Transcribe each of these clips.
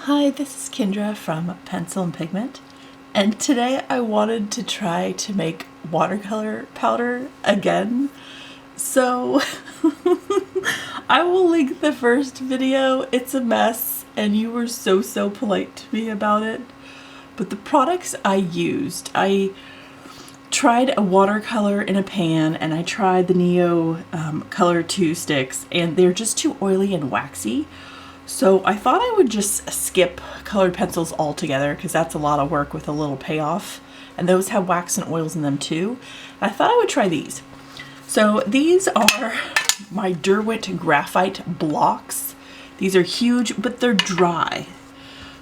Hi, this is Kendra from Pencil and Pigment, and today I wanted to try to make watercolor powder again. So I will link the first video. It's a mess and you were so polite to me about it. But the products I used, I tried a watercolor in a pan and I tried the Neo Color 2 sticks, and they're just too oily and waxy. So I thought I would just skip colored pencils altogether because that's a lot of work with a little payoff. And those have wax and oils in them too. And I thought I would try these. So these are my Derwent graphite blocks. These are huge, but they're dry.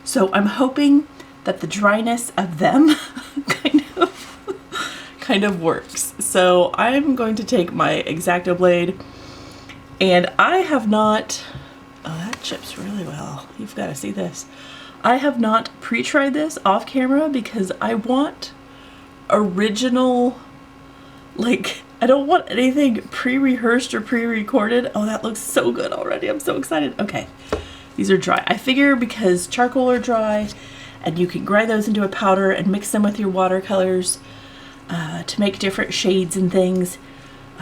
So I'm hoping that the dryness of them kind of works. So I'm going to take my X-Acto blade, and I have not, oh, that chips really well. You've got to see this. I have not pre-tried this off camera because I want original, like, I don't want anything pre-rehearsed or pre-recorded. Oh, that looks so good already. I'm so excited. Okay, these are dry. I figure because charcoal are dry and you can grind those into a powder and mix them with your watercolors to make different shades and things.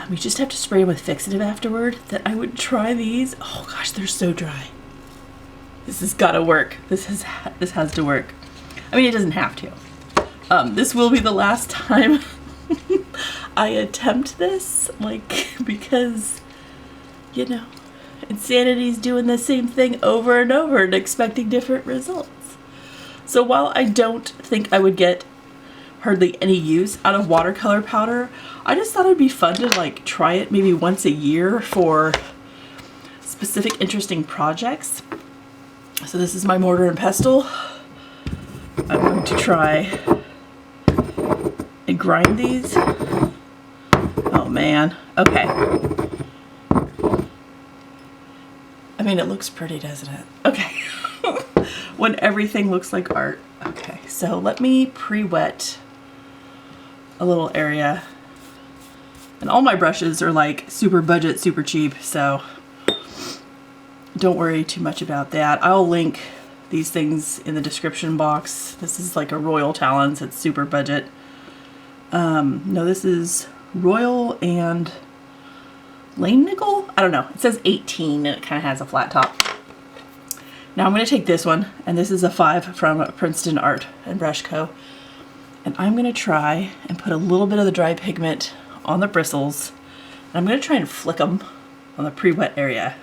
You just have to spray them with fixative afterward. That I would try these. Oh gosh, they're so dry. This has got to work. This has to work. I mean, it doesn't have to. This will be the last time I attempt this, like, because, you know, insanity's doing the same thing over and over and expecting different results. So while I don't think I would get hardly any use out of watercolor powder, I just thought it'd be fun to like try it maybe once a year for specific interesting projects. So this is my mortar and pestle. I'm going to try and grind these. Oh man, okay. I mean, it looks pretty, doesn't it? Okay. When everything looks like art. Okay, so let me pre-wet a little area. And all my brushes are like super budget, super cheap, so don't worry too much about that. I'll link these things in the description box. This is like a Royal Talons. It's super budget. No, this is Royal and Lane Nickel? I don't know. It says 18 and it kind of has a flat top. Now I'm going to take this one, and this is a 5 from Princeton Art and Brush Co. And I'm going to try and put a little bit of the dry pigment on the bristles. And I'm going to try and flick them on the pre-wet area.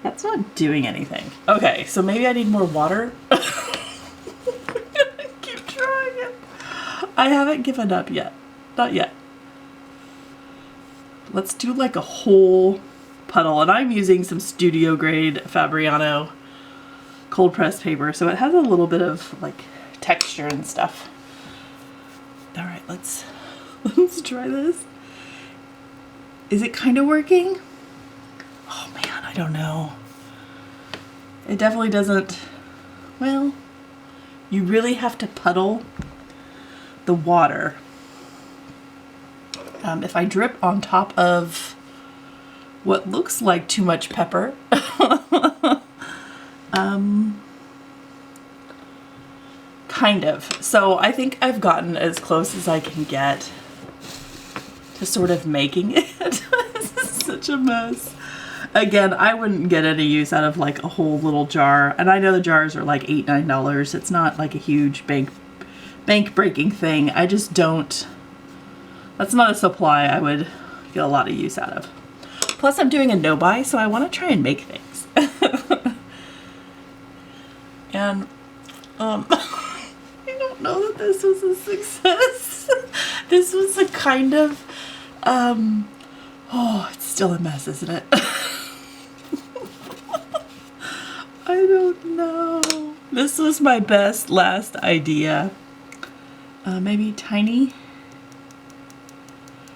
That's not doing anything. Okay, so maybe I need more water. I'm gonna keep trying it. I haven't given up yet. Not yet. Let's do like a whole puddle, and I'm using some studio grade Fabriano cold pressed paper, so it has a little bit of like texture and stuff. All right, let's try this. Is it kind of working? Oh man, I don't know. It definitely doesn't. Well, you really have to puddle the water. If I drip on top of what looks like too much pepper, kind of. So I think I've gotten as close as I can get to sort of making it. This is such a mess. Again, I wouldn't get any use out of like a whole little jar. And I know the jars are like $8, $9. It's not like a huge bank breaking thing. I just don't. That's not a supply I would get a lot of use out of. Plus I'm doing a no-buy, so I want to try and make things. And I don't know that this was a success. This was a kind of, oh, it's still a mess, isn't it? I don't know. This was my best last idea. Maybe tiny.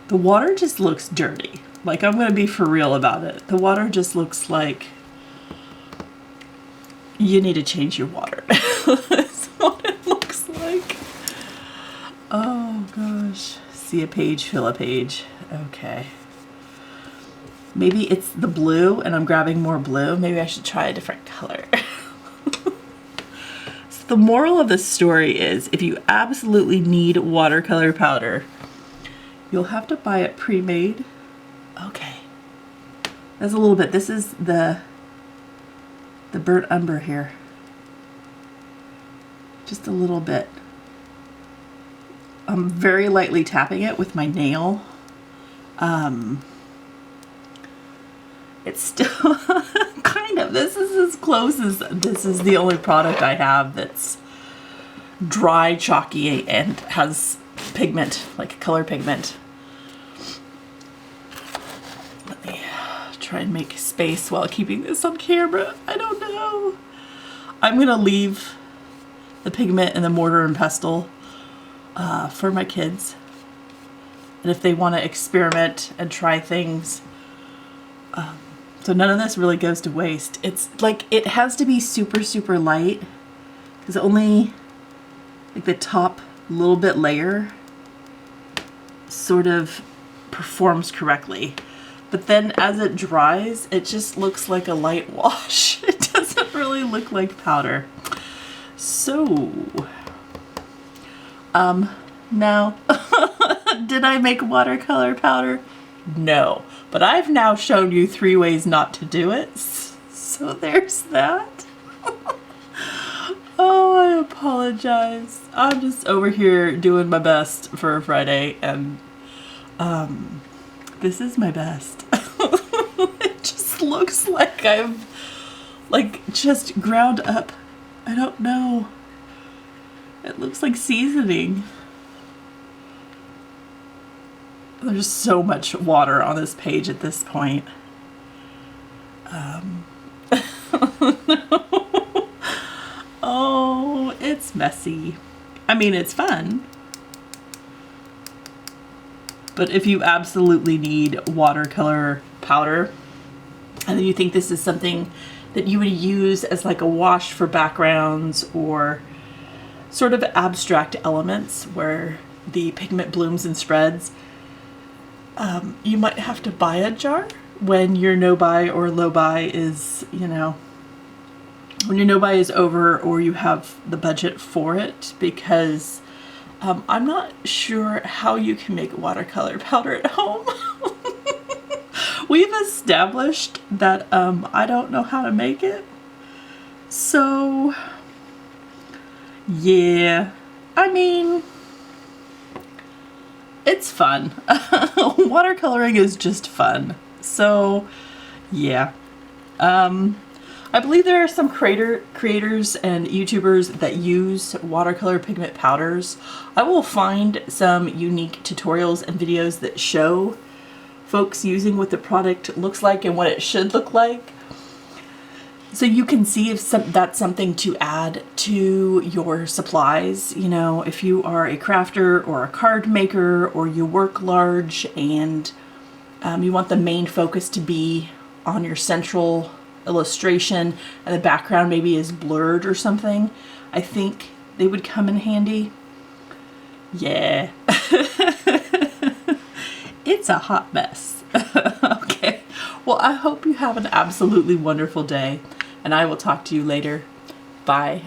The water just looks dirty. Like, I'm going to be for real about it. The water just looks like you need to change your water. That's what it looks like. Oh gosh. See a page, fill a page. Okay. maybe it's the blue and I'm grabbing more blue. Maybe I should try a different color. So the moral of the story is, if you absolutely need watercolor powder, you'll have to buy it pre-made. Okay. There's a little bit. This is the burnt umber here. Just a little bit. I'm very lightly tapping it with my nail. It's still kind of, this is as close as, this is the only product I have that's dry, chalky, and has pigment, like color pigment. Let me try and make space while keeping this on camera. I don't know. I'm gonna leave the pigment and the mortar and pestle for my kids. And if they want to experiment and try things, so none of this really goes to waste. It's like, it has to be super, super light, because only like the top little bit layer sort of performs correctly. But then as it dries, it just looks like a light wash. It doesn't really look like powder. So, no. Did I make watercolor powder? No. But I've now shown you 3 ways not to do it. So there's that. Oh, I apologize. I'm just over here doing my best for a Friday, and this is my best. It just looks like I've just ground up, I don't know. It looks like seasoning. There's so much water on this page at this point. Oh, it's messy. I mean, it's fun. But if you absolutely need watercolor powder, and you think this is something that you would use as like a wash for backgrounds or sort of abstract elements where the pigment blooms and spreads, you might have to buy a jar when your no-buy or low-buy is, you know, when your no-buy is over or you have the budget for it, because I'm not sure how you can make watercolor powder at home. We've established that I don't know how to make it. So, yeah, I mean, it's fun. Watercoloring is just fun. So, yeah. I believe there are some creators and YouTubers that use watercolor pigment powders. I will find some unique tutorials and videos that show folks using what the product looks like and what it should look like, so you can see if that's something to add to your supplies. You know, if you are a crafter or a card maker, or you work large and you want the main focus to be on your central illustration and the background maybe is blurred or something, I think they would come in handy. Yeah. It's a hot mess. Okay. Well, I hope you have an absolutely wonderful day, and I will talk to you later. Bye.